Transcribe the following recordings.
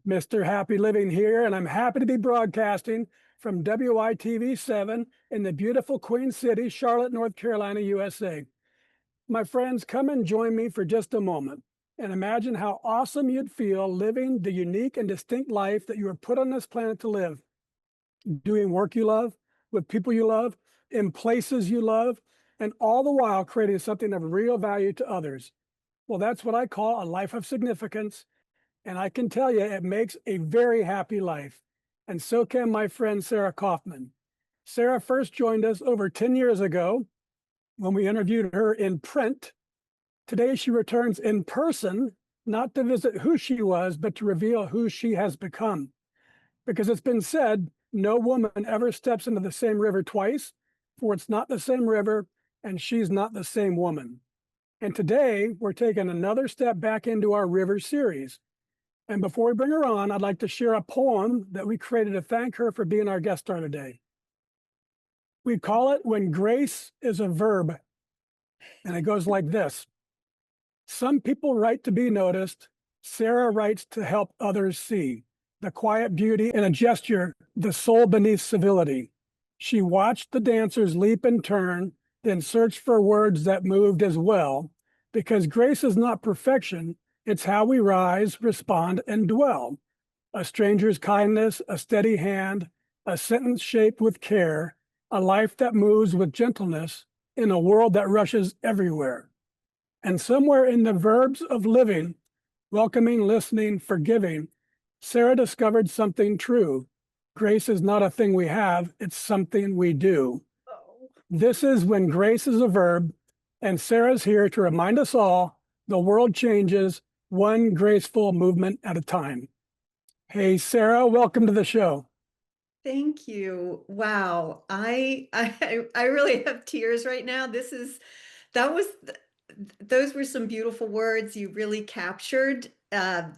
Mr. Happy Living here, and I'm happy to be broadcasting from WITV 7 in the beautiful Queen City, Charlotte, North Carolina, USA. My friends, come and join me for just a moment and imagine how awesome you'd feel living the unique and distinct life that you were put on this planet to live, doing work you love, with people you love, in places you love, and all the while creating something of real value to others. Well, that's what I call a life of significance. And I can tell you, it makes a very happy life. And so can my friend, Sarah Kaufman. Sarah first joined us over 10 years ago when we interviewed her in print. Today, she returns in person, not to visit who she was, but to reveal who she has become. Because it's been said, no woman ever steps into the same river twice, for it's not the same river, and she's not the same woman. And today, we're taking another step back into our river series. And before we bring her on, I'd like to share a poem that we created to thank her for being our guest star today. We call it When Grace is a Verb. And it goes like this. Some people write to be noticed. Sarah writes to help others see the quiet beauty in a gesture, the soul beneath civility. She watched the dancers leap and turn, then searched for words that moved as well, because grace is not perfection. It's how we rise, respond, and dwell. A stranger's kindness, a steady hand, a sentence shaped with care, a life that moves with gentleness in a world that rushes everywhere. And somewhere in the verbs of living, welcoming, listening, forgiving, Sarah discovered something true. Grace is not a thing we have, it's something we do. This is When Grace is a Verb, and Sarah's here to remind us all the world changes one graceful movement at a time. Hey, Sarah, welcome to the show. Thank you. Wow. I really have tears right now. Those were some beautiful words you really captured and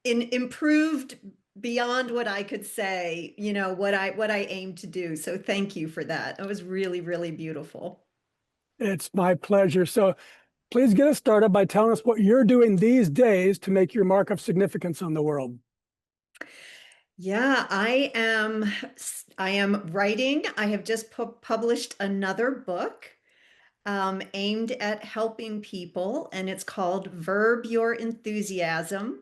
improved beyond what I could say, what I aim to do. So thank you for that. It was really, really beautiful. It's my pleasure. So please get us started by telling us what you're doing these days to make your mark of significance on the world. Yeah, I am writing. I have just published another book aimed at helping people, and it's called Verb Your Enthusiasm.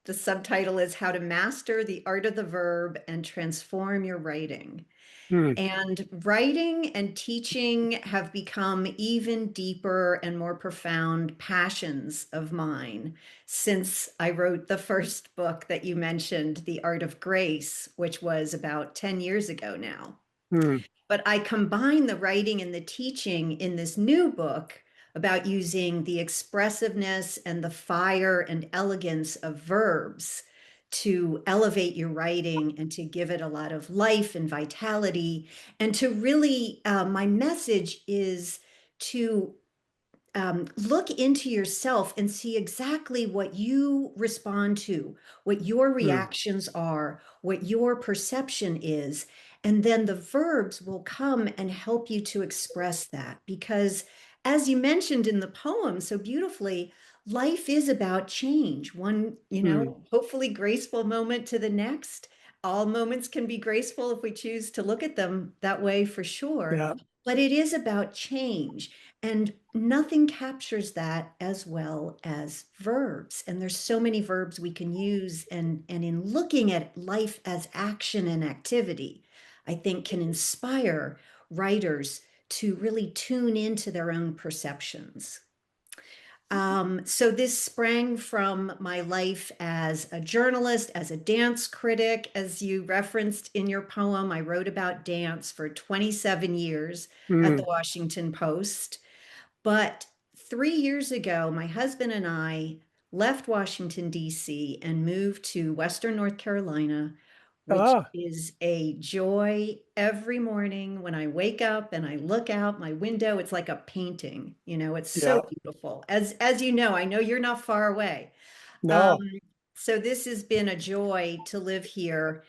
The subtitle is How to Master the Art of the Verb and Transform Your Writing. Hmm. And writing and teaching have become even deeper and more profound passions of mine since I wrote the first book that you mentioned, The Art of Grace, which was about 10 years ago now. Hmm. But I combine the writing and the teaching in this new book about using the expressiveness and the fire and elegance of verbs to elevate your writing and to give it a lot of life and vitality. And to really, my message is to look into yourself and see exactly what you respond to, what your Hmm. reactions are, what your perception is. And then the verbs will come and help you to express that. Because as you mentioned in the poem so beautifully, life is about change. One, Hmm. hopefully graceful moment to the next. All moments can be graceful if we choose to look at them that way for sure. Yeah. But it is about change. And nothing captures that as well as verbs. And there's so many verbs we can use. And in looking at life as action and activity, I think can inspire writers to really tune into their own perceptions. So this sprang from my life as a journalist, as a dance critic. As you referenced in your poem, I wrote about dance for 27 years at the Hmm. Washington Post. But 3 years ago, my husband and I left Washington, D.C., and moved to Western North Carolina, which Ah, is a joy every morning when I wake up and I look out my window. It's like a painting, it's so yeah. beautiful. As you know, I know you're not far away. Um, No. so this has been a joy to live here.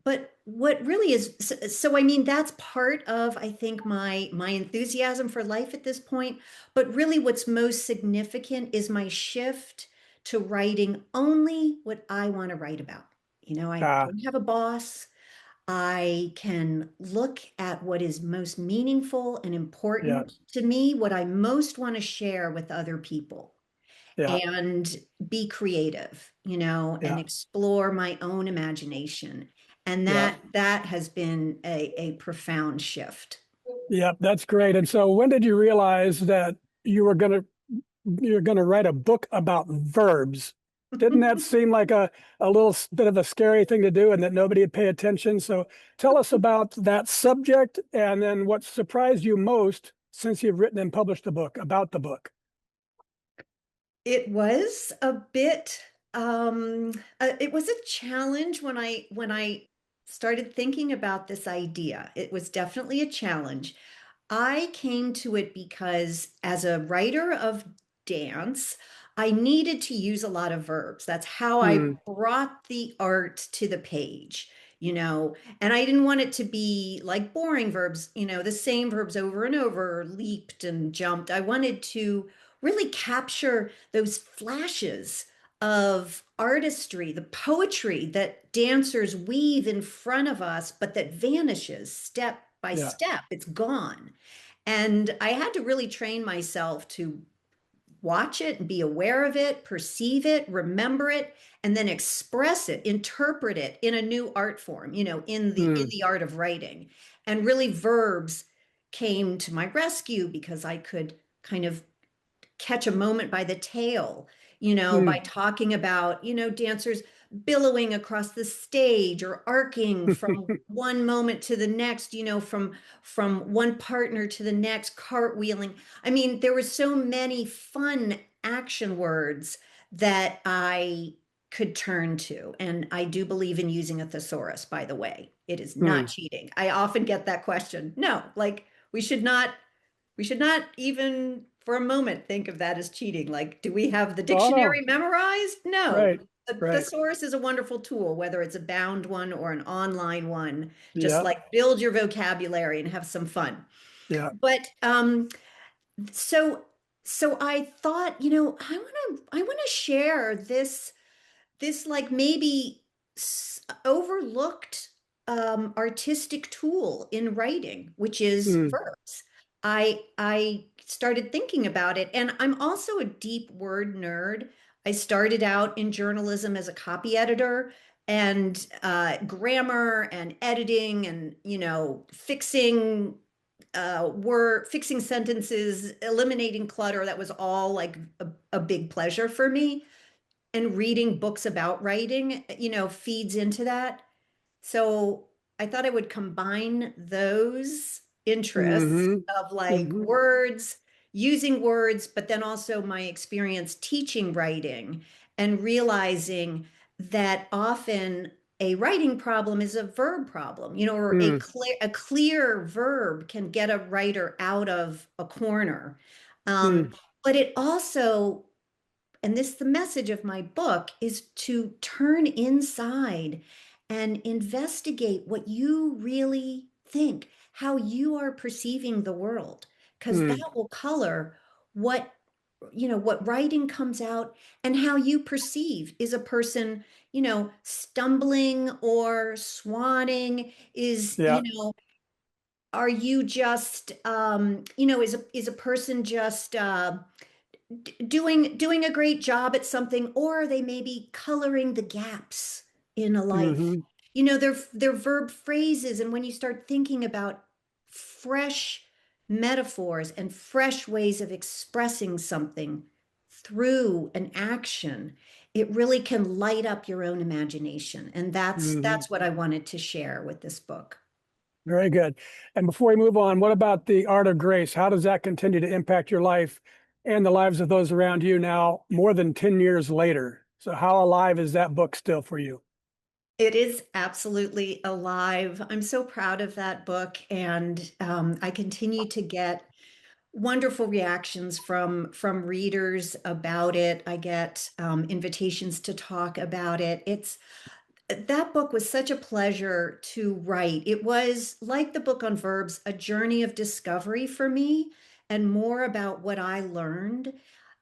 But what really is so I mean that's part of I think my enthusiasm for life at this point, but really what's most significant is my shift to writing only what I want to write about. I Ah, don't have a boss. I can look at what is most meaningful and yeah, important to me, what I most want to share with other people, yeah, and be creative, and yeah, explore my own imagination. And yeah, that has been a profound shift. yeah. That's great. And so, when did you realize that you were gonna you're gonna write a book about verbs? Didn't that seem like a little bit of a scary thing to do, and that nobody would pay attention? So, tell us about that subject, and then what surprised you most since you've written and published a book about the book. It was a bit, it was a challenge when I started thinking about this idea. It was definitely a challenge. I came to it because as a writer of dance, I needed to use a lot of verbs. That's how I Hmm. brought the art to the page, and I didn't want it to be like boring verbs, the same verbs over and over, leaped and jumped. I wanted to really capture those flashes of artistry, the poetry that dancers weave in front of us, but that vanishes step by Yeah. step. It's gone. And I had to really train myself to watch it and be aware of it, perceive it, remember it, and then express it, interpret it in a new art form, in Hmm. the art of writing. And really verbs came to my rescue because I could kind of catch a moment by the tail, by Hmm. talking about, dancers billowing across the stage or arcing from one moment to the next, from one partner to the next, cartwheeling. I mean, there were so many fun action words that I could turn to. And I do believe in using a thesaurus, by the way. It is Hmm. not cheating. I often get that question. No, like we should not even for a moment think of that as cheating. Like, do we have the Oh dictionary no. memorized? No. Right. The Right. thesaurus is a wonderful tool, whether it's a bound one or an online one. Just Yeah. like build your vocabulary and have some fun. Yeah. But so so I thought, I want to share this like maybe overlooked artistic tool in writing, which is Hmm. verbs. I started thinking about it, and I'm also a deep word nerd. I started out in journalism as a copy editor, and grammar and editing, and fixing sentences, eliminating clutter. That was all like a big pleasure for me, and reading books about writing, feeds into that. So I thought I would combine those interests Hmm. of like Hmm. words, using words, but then also my experience teaching writing and realizing that often a writing problem is a verb problem, or a Hmm. clear verb can get a writer out of a corner. Hmm. But it also, and this the message of my book, is to turn inside and investigate what you really think, how you are perceiving the world, because Hmm. that will color what what writing comes out, and how you perceive. Is a person stumbling or swanning? Is Yeah. are you just is a person just doing a great job at something, or they may be coloring the gaps in a life. Hmm. They're verb phrases, and when you start thinking about fresh metaphors and fresh ways of expressing something through an action, it really can light up your own imagination. And that's Hmm. that's what I wanted to share with this book. Very good. And before we move on, what about the art of grace? How does that continue to impact your life and the lives of those around you now, more than 10 years later? So, how alive is that book still for you? It is absolutely alive. I'm so proud of that book, and I continue to get wonderful reactions from readers about it. I get invitations to talk about it. It's That book was such a pleasure to write. It was like the book on verbs, a journey of discovery for me, and more about what I learned.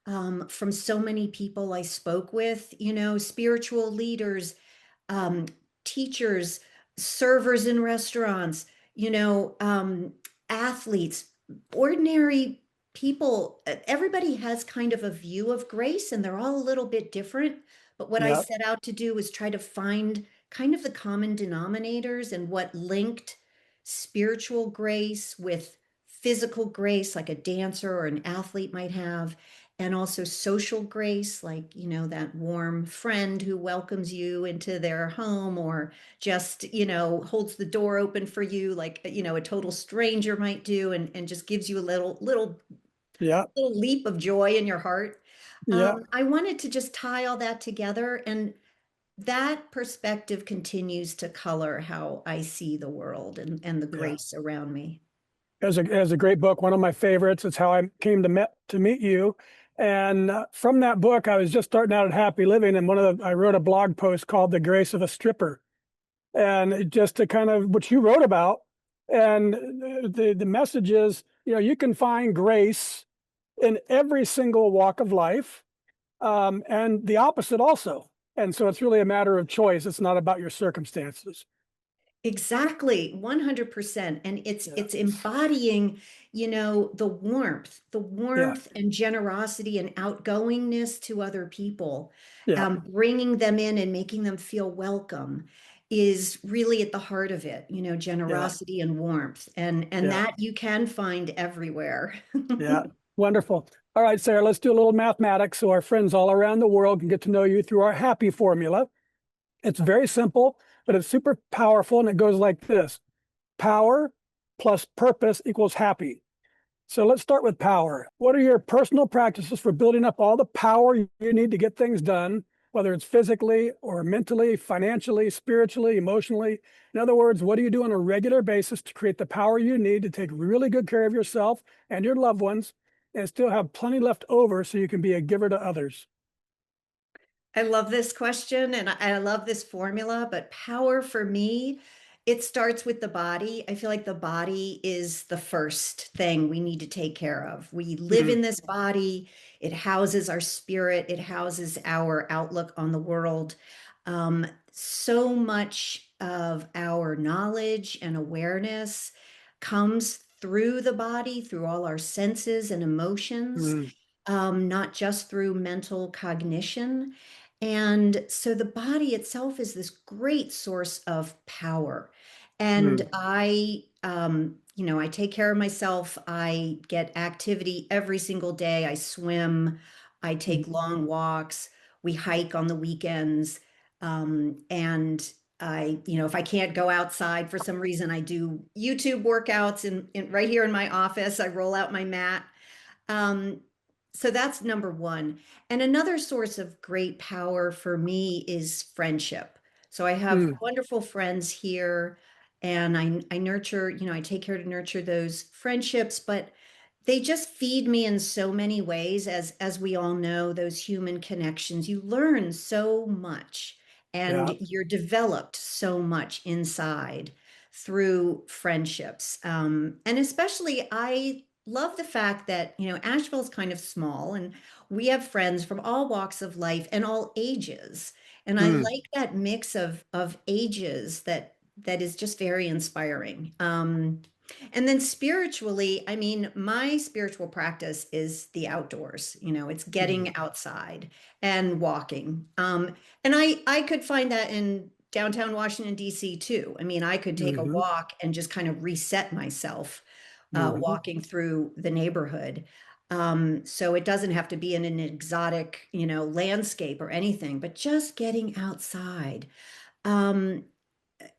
from so many people I spoke with, spiritual leaders, um, teachers, servers in restaurants, you know, um, athletes, ordinary people. Everybody has kind of a view of grace and they're all a little bit different. But what I Yeah. set out to do was try to find kind of the common denominators and what linked spiritual grace with physical grace, like a dancer or an athlete might have, and also social grace, like, that warm friend who welcomes you into their home or just, holds the door open for you, like, a total stranger might do, and just gives you a Yeah. little leap of joy in your heart. Yeah. I wanted to just tie all that together, and that perspective continues to color how I see the world and the Yeah. grace around me. As a great book, one of my favorites. It's how I came to meet you. And from that book, I was just starting out at Happy Living, and I wrote a blog post called "The Grace of a Stripper," and just to kind of what you wrote about. And the message is, you can find grace in every single walk of life, and the opposite also. And so it's really a matter of choice. It's not about your circumstances. Exactly, 100%. And it's Yeah. it's embodying, the Yeah. warmth and generosity and outgoingness to other people, Yeah. bringing them in and making them feel welcome is really at the heart of it, Yeah. generosity and warmth. And Yeah. that you can find everywhere. Yeah. Wonderful. All right, Sarah, let's do a little mathematics so our friends all around the world can get to know you through our happy formula. It's very simple, but it's super powerful, and it goes like this: power plus purpose equals happy. So let's start with power. What are your personal practices for building up all the power you need to get things done, whether it's physically or mentally, financially, spiritually, emotionally? In other words, what do you do on a regular basis to create the power you need to take really good care of yourself and your loved ones and still have plenty left over so you can be a giver to others? I love this question and I love this formula, but power for me, it starts with the body. I feel like the body is the first thing we need to take care of. We live Mm, in this body, it houses our spirit, it houses our outlook on the world. So much of our knowledge and awareness comes through the body, through all our senses and emotions, mm, not just through mental cognition. And so the body itself is this great source of power. And mm, I take care of myself. I get activity every single day. I swim, I take mm. long walks, we hike on the weekends. And if I can't go outside for some reason, I do YouTube workouts right here in my office. I roll out my mat. Um, so that's number one. And another source of great power for me is friendship. So I have Mm. wonderful friends here, and I nurture, I take care to nurture those friendships, but they just feed me in so many ways. As we all know, those human connections, you learn so much and Yeah. you're developed so much inside through friendships. And especially, I love the fact that, Asheville's kind of small and we have friends from all walks of life and all ages. And I Mm. like that mix of ages that is just very inspiring. And then spiritually, I mean, my spiritual practice is the outdoors. It's Mm. getting outside and walking. And I could find that in downtown Washington, D.C. too. I mean, I could take a Mm-hmm. walk and just kind of reset myself Mm-hmm. walking through the neighborhood. So it doesn't have to be in an exotic, landscape or anything, but just getting outside. Um,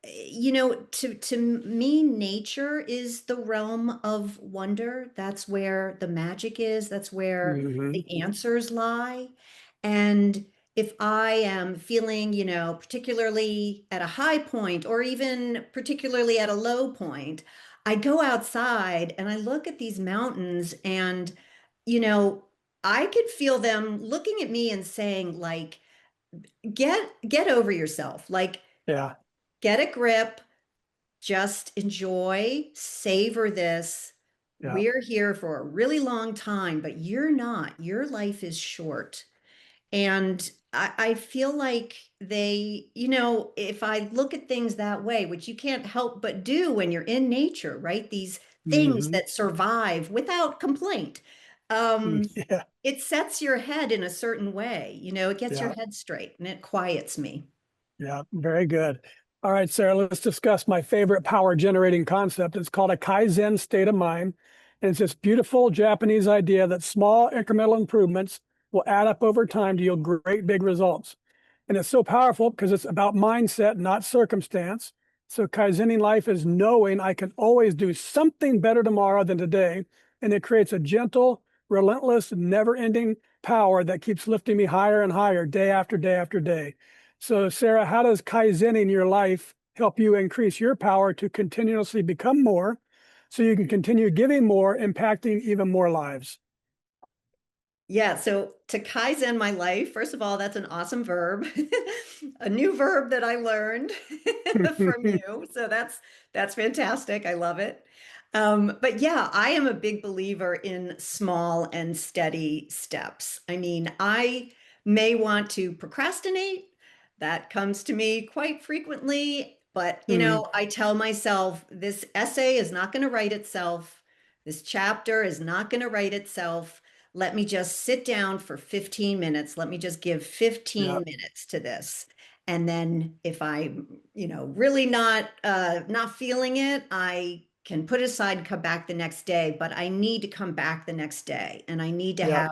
to me, nature is the realm of wonder. That's where the magic is. That's where Mm-hmm. the answers lie. And if I am feeling, particularly at a high point or even particularly at a low point, I go outside and I look at these mountains and, you know, I could feel them looking at me and saying, like, get over yourself. Like, Yeah. get a grip, just enjoy, savor this. Yeah. We're here for a really long time, but you're not. Your life is short. And I feel like if I look at things that way, which you can't help but do when you're in nature, right? These things Hmm. that survive without complaint. Um, Yeah. it sets your head in a certain way, it gets your Yeah. head straight and it quiets me. Yeah. Very good. All right, Sarah, let's discuss my favorite power generating concept. It's called a Kaizen state of mind. And it's this beautiful Japanese idea that small incremental improvements will add up over time to yield great big results. And it's so powerful because it's about mindset, not circumstance. So Kaizening life is knowing I can always do something better tomorrow than today. And it creates a gentle, relentless, never-ending power that keeps lifting me higher and higher day after day after day. So Sarah, how does Kaizening your life help you increase your power to continuously become more so you can continue giving more, impacting even more lives? Yeah, so to Kaizen my life, first of all, that's an awesome verb. A new verb that I learned from you. So that's fantastic. I love it. But yeah, I am a big believer in small and steady steps. I mean, I may want to procrastinate. That comes to me quite frequently, but Mm, I tell myself this essay is not going to write itself. This chapter is not going to write itself. Let me just sit down for 15 minutes. Let me just give yeah, 15 minutes to this. And then if I'm, really not feeling it, I can put it aside and come back the next day, but I need to come back the next day. And I need to yeah, have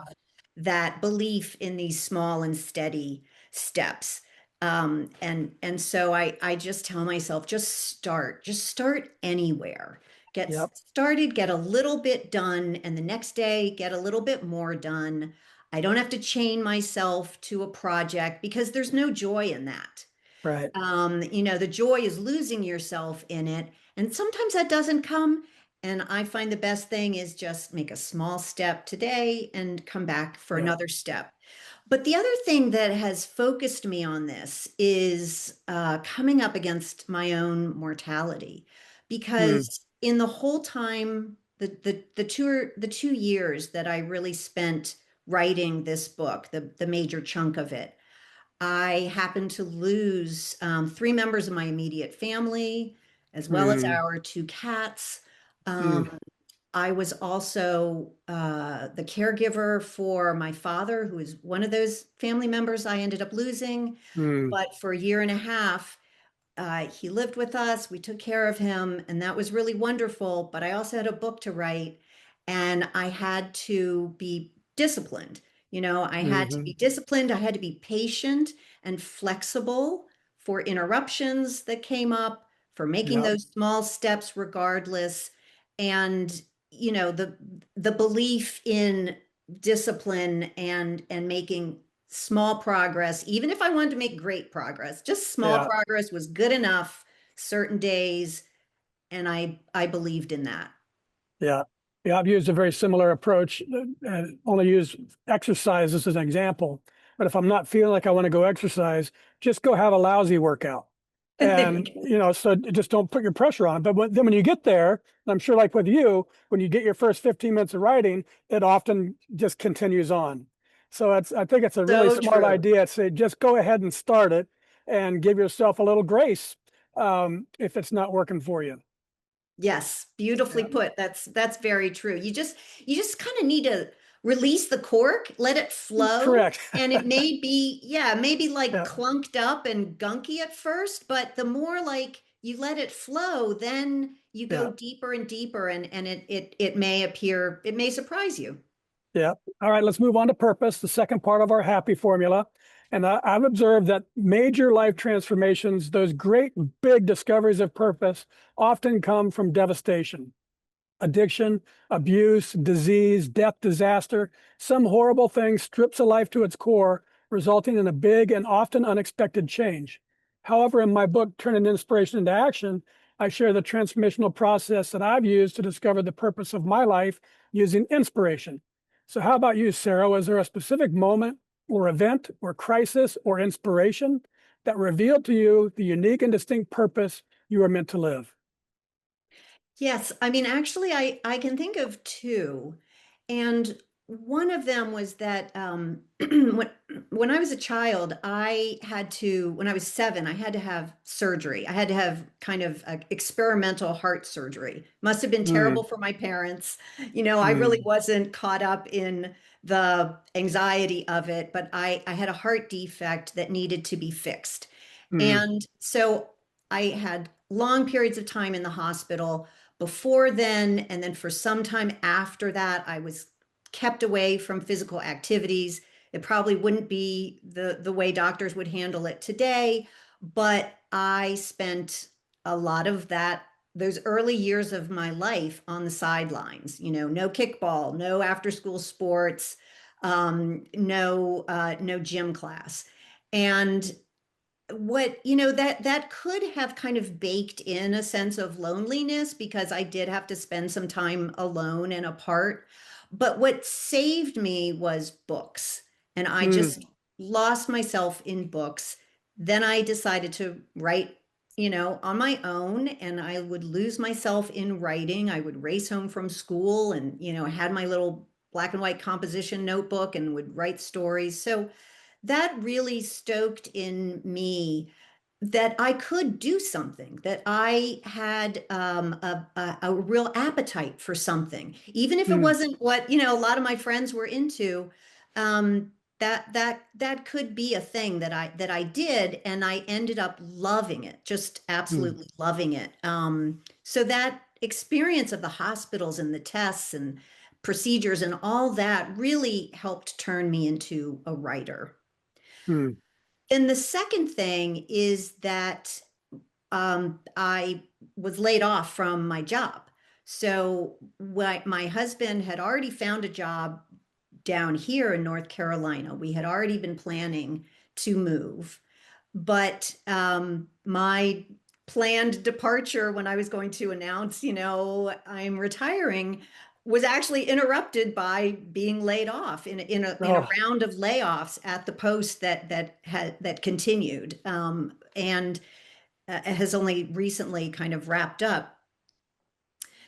that belief in these small and steady steps. And so I just tell myself, just start anywhere. Get yep, started, get a little bit done, and the next day get a little bit more done. I don't have to chain myself to a project because there's no joy in that. right, The joy is losing yourself in it. And sometimes that doesn't come. And I find the best thing is just make a small step today and come back for yeah, another step. But the other thing that has focused me on this is coming up against my own mortality, mm, because in the whole time, the 2 years that I really spent writing this book, the major chunk of it, I happened to lose three members of my immediate family, as well as mm, our two cats. mm, Um, I was also the caregiver for my father, who is one of those family members I ended up losing. mm, But for a year and a half, he lived with us. We took care of him, and that was really wonderful. But I also had a book to write, and I had to be disciplined. I had to be mhm, disciplined. I had to be patient and flexible for interruptions that came up, for making yep, those small steps regardless. And, the belief in discipline and making small progress, even if I wanted to make great progress, just small yeah, progress was good enough certain days. And I believed in that. yeah. Yeah, I've used a very similar approach and only use exercise as an example. But if I'm not feeling like I want to go exercise, just go have a lousy workout. There you And, go. so just don't put your pressure on. But then when you get there, I'm sure like with you, when you get your first 15 minutes of writing, it often just continues on. So I think it's a really So smart true. idea to say, just go ahead and start it and give yourself a little grace if it's not working for you. Yes, beautifully Yeah, put. That's very true. You just kind of need to release the cork, let it flow, correct. and it may be, yeah, maybe like Yeah, clunked up and gunky at first, but the more like you let it flow, then you go yeah. deeper and deeper, and it may appear, it may surprise you. Yeah. All right, let's move on to purpose, the second part of our happy formula. And I've observed that major life transformations, those great big discoveries of purpose, often come from devastation, addiction, abuse, disease, death, disaster. Some horrible thing strips a life to its core, resulting in a big and often unexpected change. However, in my book, Turning Inspiration into Action, I share the transformational process that I've used to discover the purpose of my life using inspiration. So, how about you, Sarah? Was there a specific moment or event or crisis or inspiration that revealed to you the unique and distinct purpose you were meant to live? Yes, I mean, actually, I can think of two, and one of them was that when I was a child, when I was 7, I had to have surgery. I had to have kind of experimental heart surgery. Must have been terrible Mm, for my parents. You know, I really mm, wasn't caught up in the anxiety of it, but I had a heart defect that needed to be fixed. mm, And so I had long periods of time in the hospital before then, and then for some time after that, I was kept away from physical activities. It probably wouldn't be the way doctors would handle it today, but I spent a lot of those early years of my life on the sidelines. You know, no kickball, no after school sports, no gym class. And that could have kind of baked in a sense of loneliness because I did have to spend some time alone and apart. But what saved me was books. And I mm, just lost myself in books. Then I decided to write, on my own, and I would lose myself in writing. I would race home from school and, I had my little black and white composition notebook and would write stories. So that really stoked in me that I could do something, that I had a real appetite for something, even if it mm, wasn't what, a lot of my friends were into. That could be a thing that I did, and I ended up loving it, just mm, absolutely loving it. So that experience of the hospitals and the tests and procedures and all that really helped turn me into a writer. mm, And the second thing is that I was laid off from my job. So my husband had already found a job down here in North Carolina. We had already been planning to move, but my planned departure when I was going to announce, I'm retiring, was actually interrupted by being laid off in a oh, round of layoffs at the post that continued, and has only recently kind of wrapped up.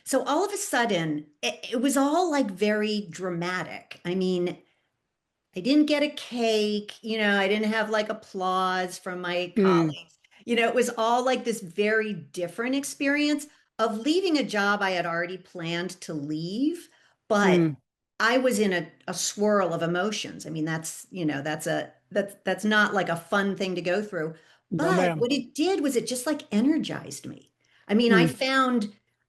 So all of a sudden, it was all like very dramatic. I mean, I didn't get a cake, I didn't have like applause from my mm, colleagues. It was all like this very different experience of leaving a job I had already planned to leave, but mm. I was in a swirl of emotions. I mean, that's not like a fun thing to go through. No, But ma'am. what it did was it just like energized me. I mean, Mm,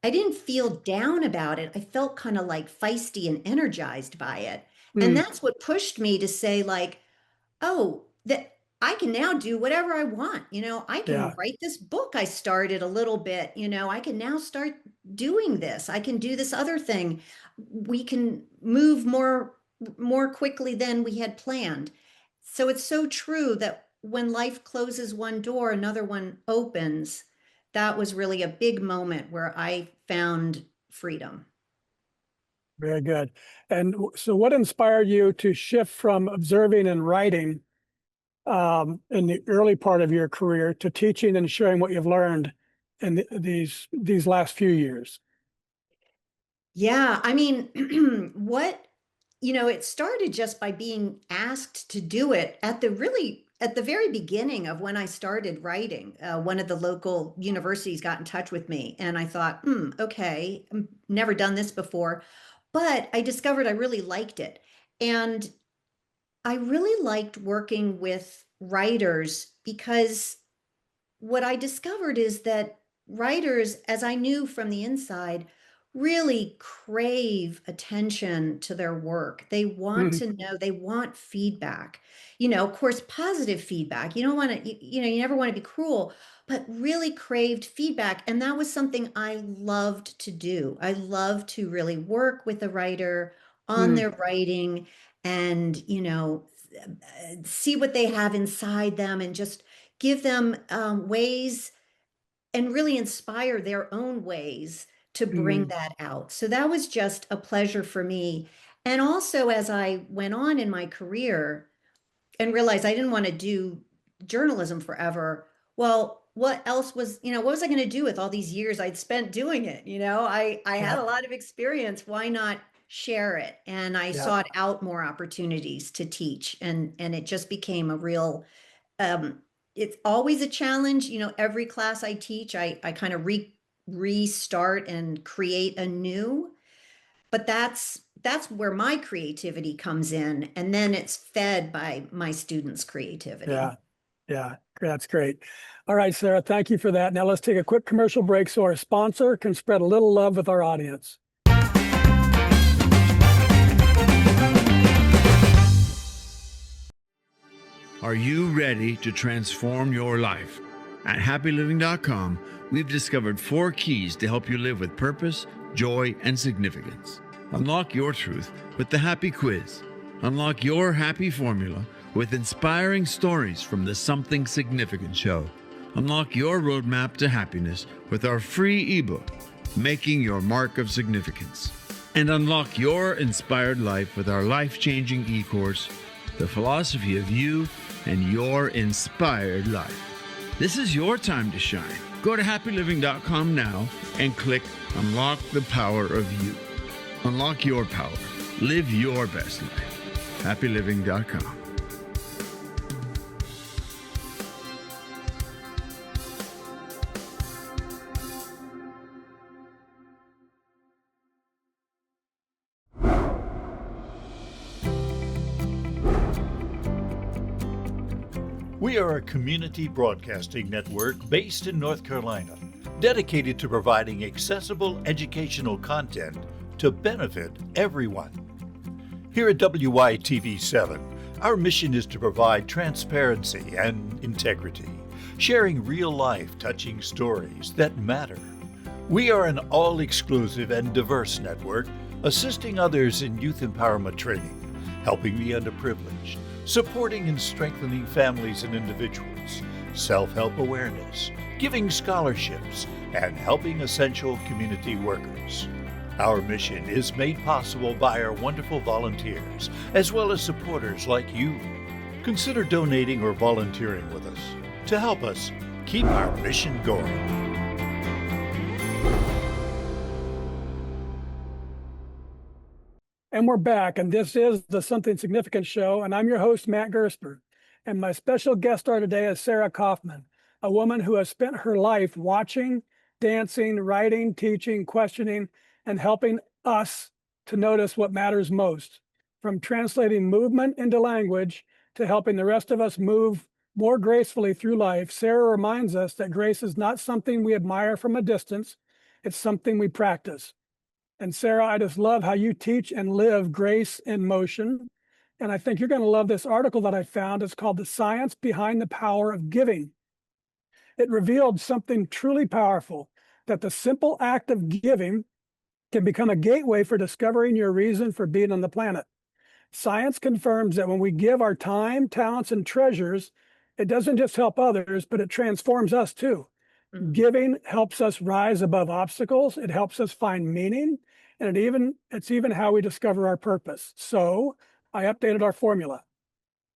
I didn't feel down about it. I felt kind of like feisty and energized by it. And mm, that's what pushed me to say, like, oh, that I can now do whatever I want. I can yeah. write this book I started a little bit. I can now start doing this. I can do this other thing. We can move more quickly than we had planned. So it's so true that when life closes one door, another one opens. That was really a big moment where I found freedom. Very good. And so what inspired you to shift from observing and writing in the early part of your career to teaching and sharing what you've learned in these last few years? Yeah, I mean, it started just by being asked to do it at the very beginning of when I started writing. One of the local universities got in touch with me, and I thought, okay, never done this before, but I discovered I really liked it. And I really liked working with writers because what I discovered is that writers, as I knew from the inside, really crave attention to their work. They want Mm, to know, they want feedback. Of course, positive feedback. You don't want to, you never want to be cruel, but really craved feedback. And that was something I loved to do. I love to really work with a writer on mm, their writing and, see what they have inside them and just give them ways and really inspire their own ways to bring mm, that out. So that was just a pleasure for me. And also, as I went on in my career and realized I didn't want to do journalism forever, well, what else was, what was I going to do with all these years I'd spent doing it? I had Yeah. a lot of experience. Why not share it? And I Yeah. sought out more opportunities to teach, and it just became a real, um, it's always a challenge. Every class I teach, I kind of restart and create anew. But that's where my creativity comes in, and then it's fed by my students' creativity. Yeah. Yeah. That's great. All right, Sarah, thank you for that. Now let's take a quick commercial break so our sponsor can spread a little love with our audience. Are you ready to transform your life? At happyliving.com, we've discovered 4 keys to help you live with purpose, joy, and significance. Unlock your truth with the Happy Quiz. Unlock your happy formula with inspiring stories from the Something Significant Show. Unlock your roadmap to happiness with our free ebook, Making Your Mark of Significance. And unlock your inspired life with our life-changing e-course, The Philosophy of You and Your Inspired Life. This is your time to shine. Go to happyliving.com now and click Unlock the Power of You. Unlock your power. Live your best life. happyliving.com. We are a community broadcasting network based in North Carolina, dedicated to providing accessible educational content to benefit everyone. Here at WYTV7, our mission is to provide transparency and integrity, sharing real-life touching stories that matter. We are an all-exclusive and diverse network, assisting others in youth empowerment training, helping the underprivileged, supporting and strengthening families and individuals, self-help awareness, giving scholarships, and helping essential community workers. Our mission is made possible by our wonderful volunteers, as well as supporters like you. Consider donating or volunteering with us to help us keep our mission going. And we're back, and this is the Something Significant Show, and I'm your host, Matt Gersper. And my special guest star today is Sarah Kaufman, a woman who has spent her life watching, dancing, writing, teaching, questioning, and helping us to notice what matters most. From translating movement into language to helping the rest of us move more gracefully through life, Sarah reminds us that grace is not something we admire from a distance, it's something we practice. And Sarah, I just love how you teach and live grace in motion. And I think you're going to love this article that I found. It's called The Science Behind the Power of Giving. It revealed something truly powerful, that the simple act of giving can become a gateway for discovering your reason for being on the planet. Science confirms that when we give our time, talents, and treasures, it doesn't just help others, but it transforms us too. Mhm. Giving helps us rise above obstacles. It helps us find meaning, and it's even how we discover our purpose. So I updated our formula.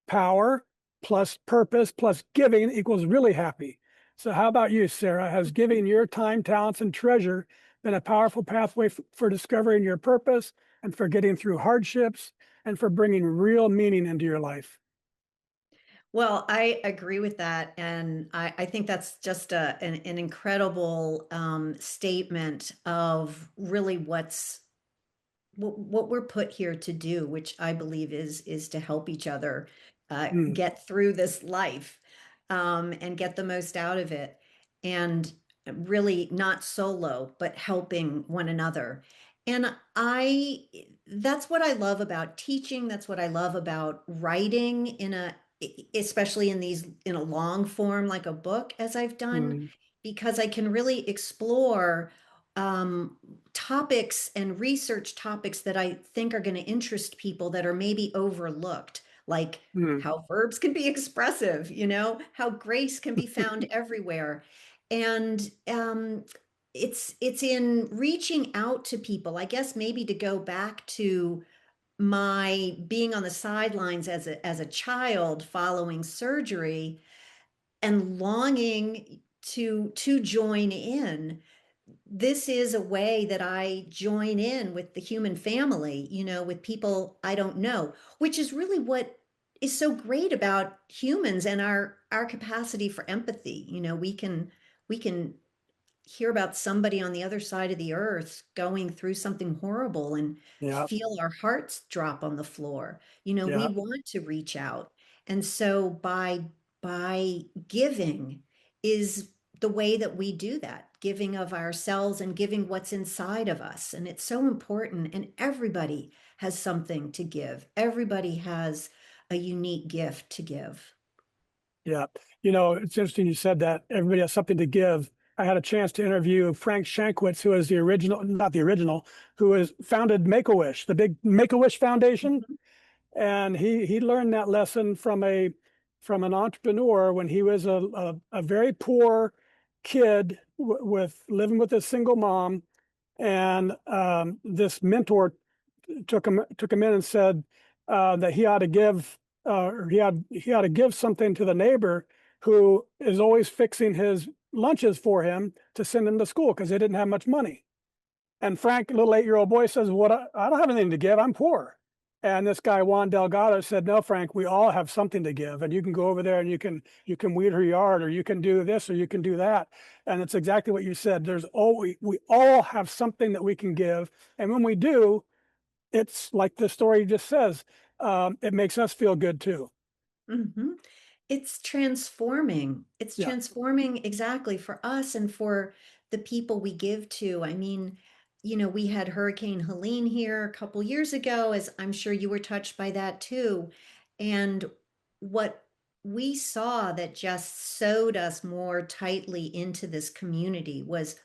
Power plus purpose plus giving equals really happy. So how about you, Sarah? Has giving your time, talents, and treasure been a powerful pathway for discovering your purpose and for getting through hardships and for bringing real meaning into your life? Well, I agree with that. And I think that's just an incredible statement of really what we're put here to do, which I believe is to help each other Mm, get through this life, and get the most out of it, and really not solo, but helping one another. And that's what I love about teaching. That's what I love about writing especially in a long form like a book, as I've done, mm, because I can really explore um, topics and research topics that I think are going to interest people that are maybe overlooked, like mm, how verbs can be expressive, how grace can be found everywhere. And it's in reaching out to people, I guess, maybe to go back to my being on the sidelines as a child following surgery and longing. to join in. This is a way that I join in with the human family, with people I don't know, which is really what is so great about humans and our capacity for empathy. We can hear about somebody on the other side of the earth going through something horrible and Yeah. feel our hearts drop on the floor. We Yeah. want to reach out. And so by giving is the way that we do that, giving of ourselves and giving what's inside of us. And it's so important. And everybody has something to give. Everybody has a unique gift to give. Yeah. It's interesting you said that. Everybody has something to give. I had a chance to interview Frank Shankwitz, who is the original, not the original, who has founded Make-A-Wish, the big Make-A-Wish Foundation. Mhm. And he learned that lesson from an entrepreneur when he was a very poor kid with living with a single mom. And this mentor took him in and said that he ought to give he ought to give something to the neighbor who is always fixing his lunches for him to send him to school because they didn't have much money. And Frank, a little 8-year-old boy, says, "What? I don't have anything to give. I'm poor." And this guy Juan Delgado said, "No, Frank, we all have something to give, and you can go over there and you can weed her yard, or you can do this, or you can do that." And it's exactly what you said. There's always we all have something that we can give, and when we do, it's like the story just says, it makes us feel good too. Mhm. It's transforming. It's Yeah. transforming exactly for us and for the people we give to. I mean, we had Hurricane Helene here a couple years ago, as I'm sure you were touched by that too. And what we saw that just sewed us more tightly into this community was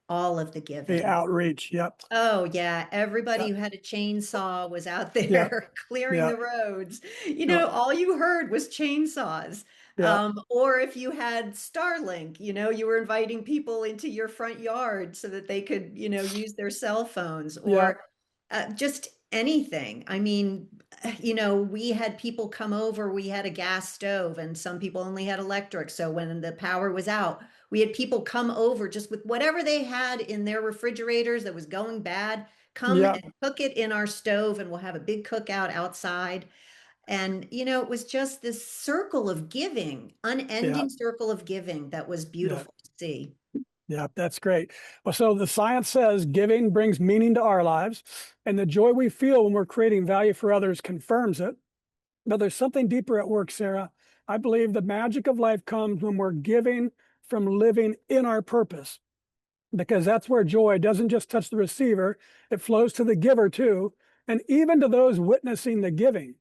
all of the The giving. outreach. Yep. Oh, yeah. Everybody Yep. who had a chainsaw was out Yep. there clearing Yep. the roads. Yep. All you heard was chainsaws. Yep. Or if you had Starlink, you were inviting people into your front yard so that they could, use their cell phones Yep. or just anything. I mean, we had people come over, we had a gas stove, and some people only had electric. So when the power was out, we had people come over just with whatever they had in their refrigerators that was going bad, come Yep. and cook it in our stove, and we'll have a big cookout outside. And, it was just this circle of giving, Yep. unending circle of giving that was Yep. beautiful to see. Yeah, that's great. Well, so the science says giving brings meaning to our lives, and the joy we feel when we're creating value for others confirms it. But there's something deeper at work, Sarah. I believe the magic of life comes when we're giving from living in our purpose, because that's where joy doesn't just touch the receiver, it flows to the giver too, and even to those witnessing the giving.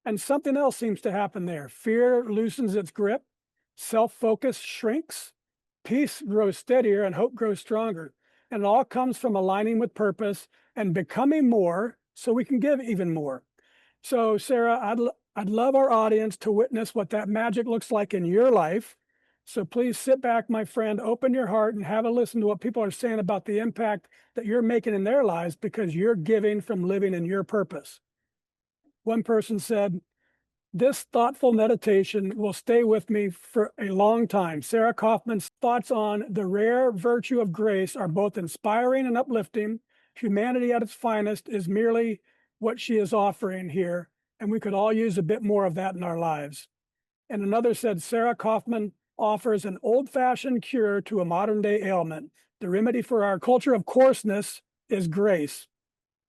And something else seems to happen there. Fear loosens its grip, self-focus shrinks, peace grows steadier, and hope grows stronger. And it all comes from aligning with purpose and becoming more so we can give even more. So, Sarah, I'd love our audience to witness what that magic looks like in your life. So please sit back, my friend, open your heart and have a listen to what people are saying about the impact that you're making in their lives because you're giving from living in your purpose. One person said, "This thoughtful meditation will stay with me for a long time." Sarah Kaufman's thoughts on the rare virtue of grace are both inspiring and uplifting. Humanity at its finest is merely what she is offering here, and we could all use a bit more of that in our lives. And another said, "Sarah Kaufman offers an old-fashioned cure to a modern-day ailment. The remedy for our culture of coarseness is grace."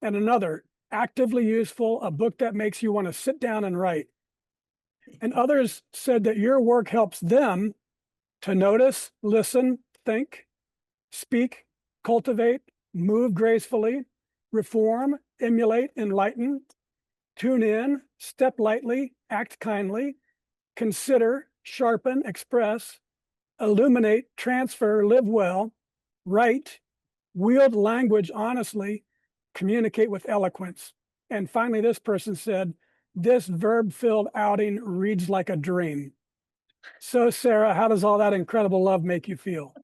And another, "Actively useful, a book that makes you want to sit down and write." And others said that your work helps them to notice, listen, think, speak, cultivate, move gracefully, reform, emulate, enlighten, tune in, step lightly, act kindly, consider, sharpen, express, illuminate, transfer, live well, write, wield language honestly, communicate with eloquence. And finally, this person said, "This verb-filled outing reads like a dream." So, Sarah, how does all that incredible love make you feel?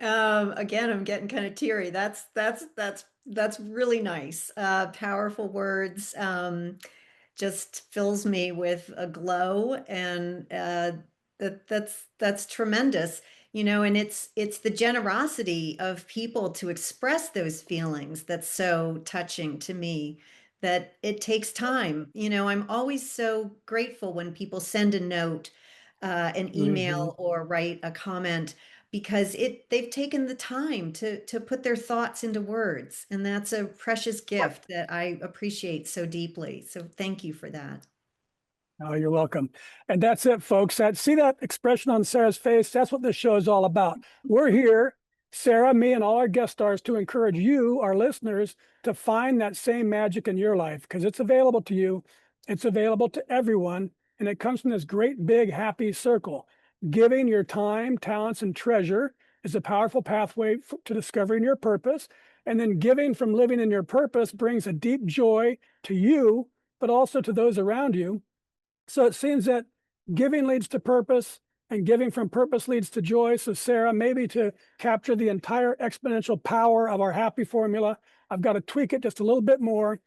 Again, I'm getting kind of teary. That's really nice. Powerful words. Just fills me with a glow and That's tremendous. And it's the generosity of people to express those feelings that's so touching to me, that it takes time. I'm always so grateful when people send a note, an Hmm. email, or write a comment, because they've taken the time to put their thoughts into words, and that's a precious gift that I appreciate so deeply. So thank you for that. Oh, you're welcome. And that's it, folks. See that expression on Sarah's face? That's what this show is all about. We're here, Sarah, me, and all our guest stars, to encourage you, our listeners, to find that same magic in your life, because it's available to you. It's available to everyone. And it comes from this great, big, happy circle. Giving your time, talents, and treasure is a powerful pathway to discovering your purpose. And then giving from living in your purpose brings a deep joy to you, but also to those around you. So it seems that giving leads to purpose, and giving from purpose leads to joy. So Sarah, maybe to capture the entire exponential power of our happy formula, I've got to tweak it just a little bit more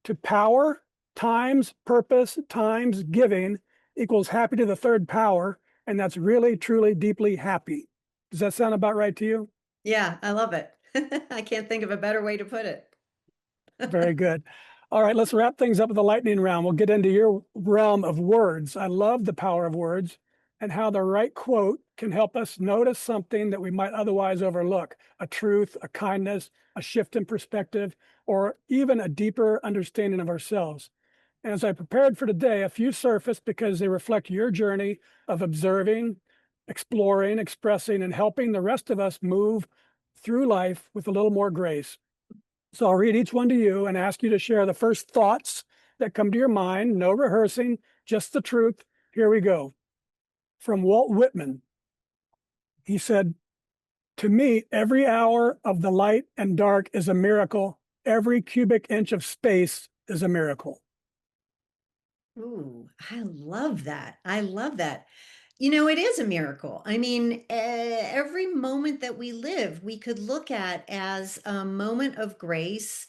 to power times purpose times giving equals happy to the third power. And that's really, truly, deeply happy. Does that sound about right to you? Yeah, I love it. I can't think of a better way to put it. Very good. All right, let's wrap things up with the lightning round. We'll get into your realm of words. I love the power of words and how the right quote can help us notice something that we might otherwise overlook, a truth, a kindness, a shift in perspective, or even a deeper understanding of ourselves. And as I prepared for today, a few surfaced because they reflect your journey of observing, exploring, expressing, and helping the rest of us move through life with a little more grace. So I'll read each one to you and ask you to share the first thoughts that come to your mind. No rehearsing, just the truth. Here we go. From Walt Whitman, he said, "To me, every hour of the light and dark is a miracle. Every cubic inch of space is a miracle." Ooh, I love that. I love that. It is a miracle. I mean, every moment that we live, we could look at as a moment of grace,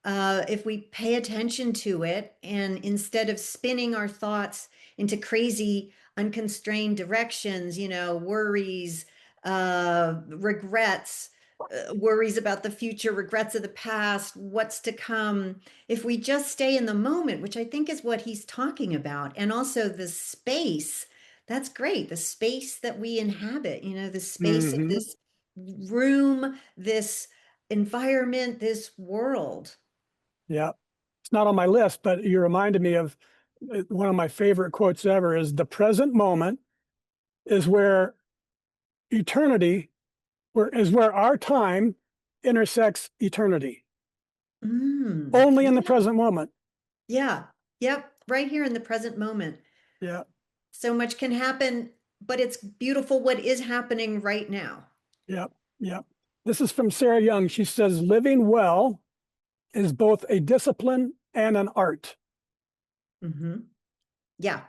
if we pay attention to it, and instead of spinning our thoughts into crazy, unconstrained directions, worries, regrets, worries about the future, regrets of the past, what's to come. If we just stay in the moment, which I think is what he's talking about, and also the space, that's great. The space that we inhabit, the space of Hmm. this room, this environment, this world. Yeah, it's not on my list, but you reminded me of one of my favorite quotes ever is the present moment is where eternity, where our time intersects eternity. Only in the Yeah, present moment. yeah, yep, right here in the present moment. Yeah, So much can happen, but it's beautiful what is happening right now. yeah, yeah. This is from Sarah Young. She says, living well is both a discipline and an art. Hmm. Yeah,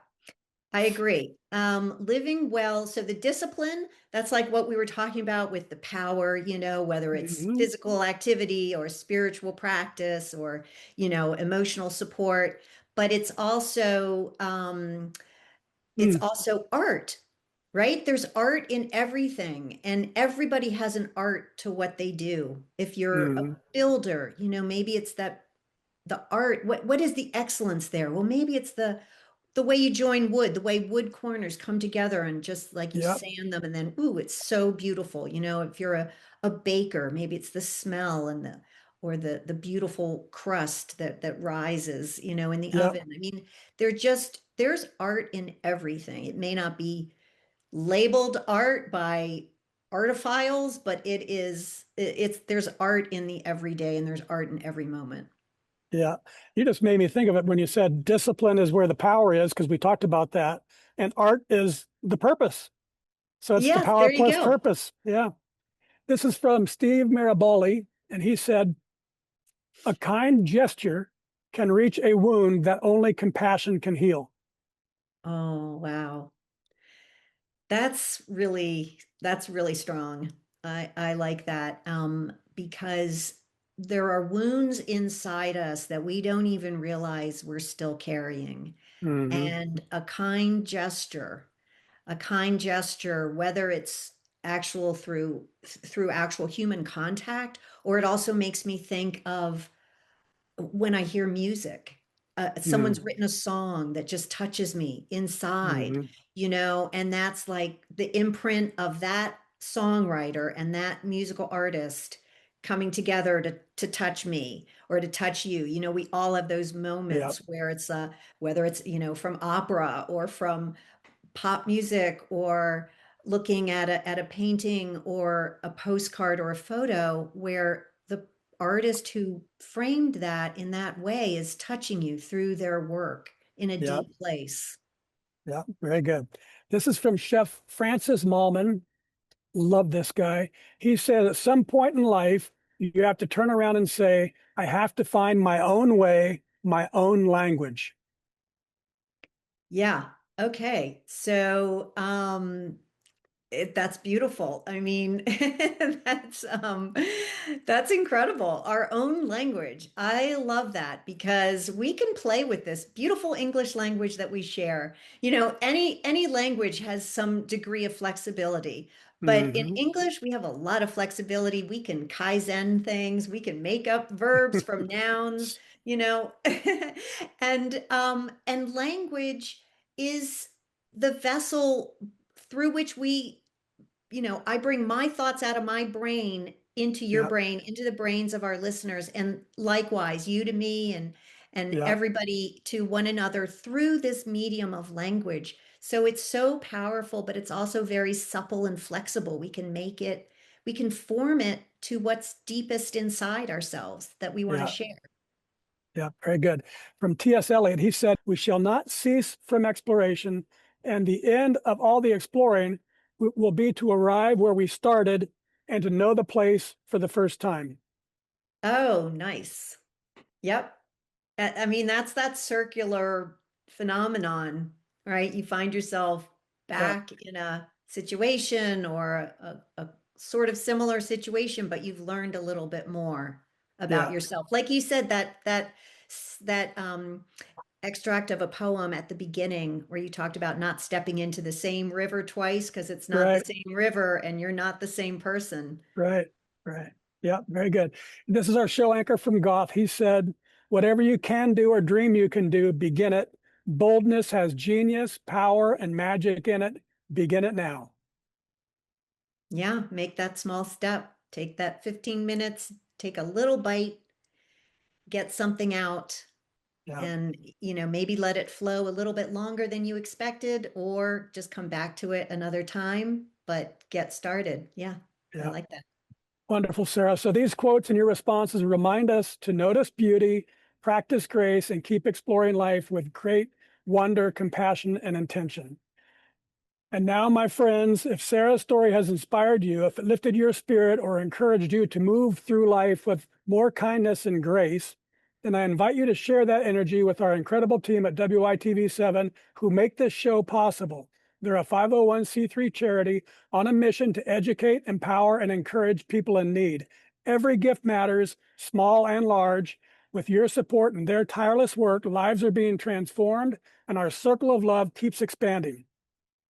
I agree. Living well. So the discipline, that's like what we were talking about with the power, whether it's Hmm. physical activity or spiritual practice or, emotional support, but it's Mm, also art, right? There's art in everything, and everybody has an art to what they do. If you're a mm, builder, maybe it's the art. What is the excellence there? Well, maybe it's the way you join wood, the way wood corners come together and just like you yep, sand them, and then ooh, it's so beautiful. If you're a baker, maybe it's the smell and the beautiful crust that rises, in the yep, oven. I mean, there's art in everything. It may not be labeled art by artophiles, but it's there's art in the everyday, and there's art in every moment. yeah. You just made me think of it when you said discipline is where the power is, because we talked about that, and art is the purpose. So it's the Yes, power there you plus go. purpose. Yeah. This is from Steve Maraboli, and he said, a kind gesture can reach a wound that only compassion can heal. Oh, wow. That's really strong. I like that, because there are wounds inside us that we don't even realize we're still carrying. Hmm. And a kind gesture, a kind gesture, whether it's actual through actual human contact, or it also makes me think of when I hear music. Someone's Mm, written a song that just touches me inside, mhm. and that's like the imprint of that songwriter and that musical artist coming together to touch me or to touch you. We all have those Yeah, moments where it's whether it's from opera or from pop music or looking at a painting or a postcard or a photo where the artist who framed that in that way is touching you through their work in a yeah, deep place. yeah. Very good. This is from Chef Francis Mallman. Love this guy. He said at some point in life, you have to turn around and say, I have to find my own way, my own language. Yeah. Okay. So, that's beautiful. I mean, that's incredible. Our own language. I love that because we can play with this beautiful English language that we share. Any language has some degree of flexibility, but in Hmm. English we have a lot of flexibility. We can Kaizen things, we can make up verbs from nouns, you know. And language is the vessel through which I bring my thoughts out of my brain into your Yeah, brain, into the brains of our listeners, and likewise, you to me and yeah, everybody to one another through this medium of language. So it's so powerful, but it's also very supple and flexible. We can form it to what's deepest inside ourselves that we want to yeah, share. yeah. Very good. From T.S. Eliot, he said, we shall not cease from exploration, and the end of all the exploring will be to arrive where we started and to know the place for the first time. Oh, nice. Yep. I mean, that's that circular phenomenon, right? You find yourself Yeah, back in a situation or a sort of similar situation, but you've learned a little bit more about yeah, yourself. Like you said, that extract of a poem at the beginning where you talked about not stepping into the same river twice because it's not the right. same river and you're not the same person. Right, right. Yeah, very good. This is our show anchor from Goff. He said, whatever you can do or dream you can do, begin it. Boldness has genius, power, and magic in it. Begin it now. Yeah, make that small step. Take that 15 minutes, take a little bite, get something out, Yeah, and maybe let it flow a little bit longer than you expected, or just come back to it another time, but get started. Yeah, I yeah. like that. Wonderful, Sarah. So these quotes and your responses remind us to notice beauty, practice grace, and keep exploring life with great wonder, compassion, and intention. And now, my friends, if Sarah's story has inspired you, if it lifted your spirit or encouraged you to move through life with more kindness and grace, then I invite you to share that energy with our incredible team at WITV7 who make this show possible. They're a 501c3 charity on a mission to educate, empower, and encourage people in need. Every gift matters, small and large. With your support and their tireless work, lives are being transformed, and our circle of love keeps expanding.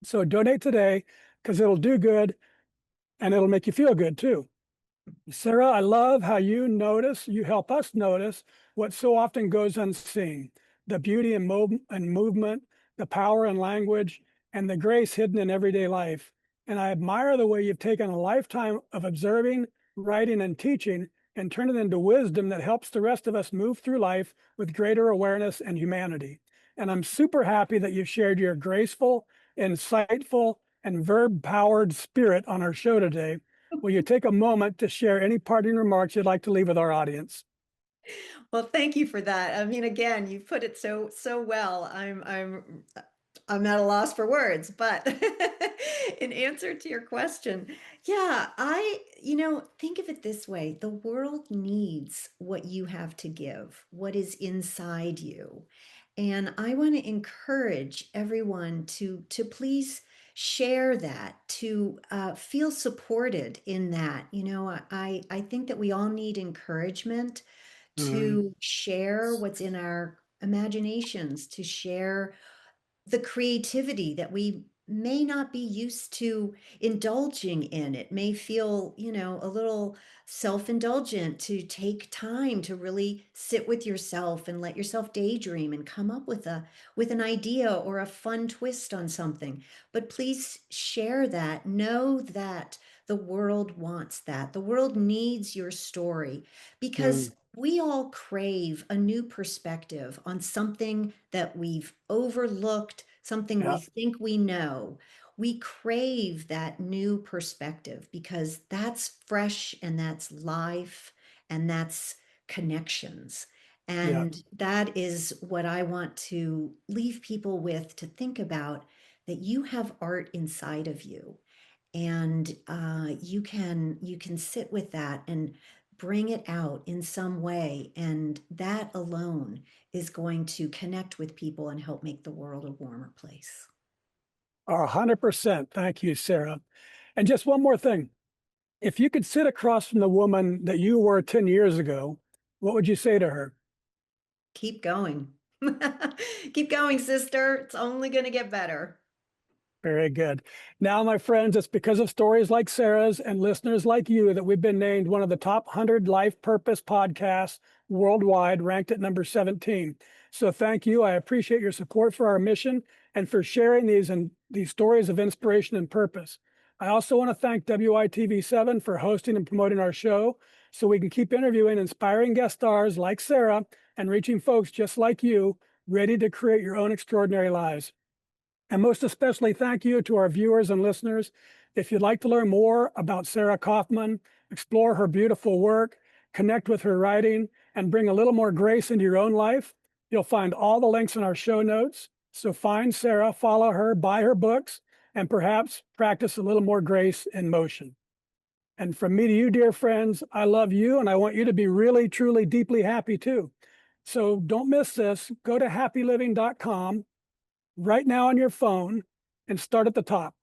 So donate today because it'll do good and it'll make you feel good too. Sarah, I love how you help us notice what so often goes unseen, the beauty and movement, the power in language, and the grace hidden in everyday life. And I admire the way you've taken a lifetime of observing, writing, and teaching and turned it into wisdom that helps the rest of us move through life with greater awareness and humanity. And I'm super happy that you've shared your graceful, insightful, and verb-powered spirit on our show today. Will you take a moment to share any parting remarks you'd like to leave with our audience? Well, thank you for that. I mean, again, you put it so well. I'm at a loss for words, but in answer to your question, yeah, think of it this way. The world needs what you have to give, what is inside you. And I want to encourage everyone to please share that, to feel supported in that. I think that we all need encouragement Mm, to share what's in our imaginations, to share the creativity that we may not be used to indulging in. It may feel, a little self-indulgent to take time to really sit with yourself and let yourself daydream and come up with an idea or a fun twist on something. But please share that. Know that the world wants that. The world needs your story because Mm, we all crave a new perspective on something that we've overlooked, something we yeah. think we know. We crave that new perspective because that's fresh and that's life and that's connections. Yeah. And that is what I want to leave people with to think about, that you have art inside of you, and you can sit with that and bring it out in some way, and that alone is going to connect with people and help make the world a warmer place. 100%. Thank you, Sarah. And just one more thing. If you could sit across from the woman that you were 10 years ago, what would you say to her? Keep going. Keep going, sister. It's only going to get better. Very good. Now, my friends, it's because of stories like Sarah's and listeners like you that we've been named one of the top 100 life purpose podcasts worldwide, ranked at number 17. So thank you. I appreciate your support for our mission and for sharing these stories of inspiration and purpose. I also want to thank WITV7 for hosting and promoting our show so we can keep interviewing inspiring guest stars like Sarah and reaching folks just like you, ready to create your own extraordinary lives. And most especially, thank you to our viewers and listeners. If you'd like to learn more about Sarah Kaufman, explore her beautiful work, connect with her writing, and bring a little more grace into your own life, you'll find all the links in our show notes. So find Sarah, follow her, buy her books, and perhaps practice a little more grace in motion. And from me to you, dear friends, I love you, and I want you to be really, truly, deeply happy too. So don't miss this. Go to happyliving.com right now on your phone and start at the top.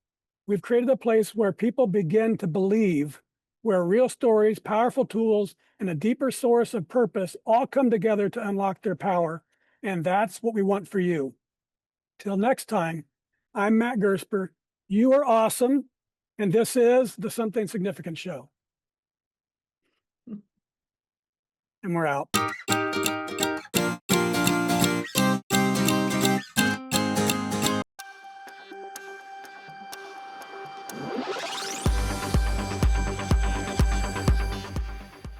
We've created a place where people begin to believe, where real stories, powerful tools, and a deeper source of purpose all come together to unlock their power. And that's what we want for you. Till next time, I'm Matt Gersper. You are awesome. And this is the Something Significant Show. And we're out.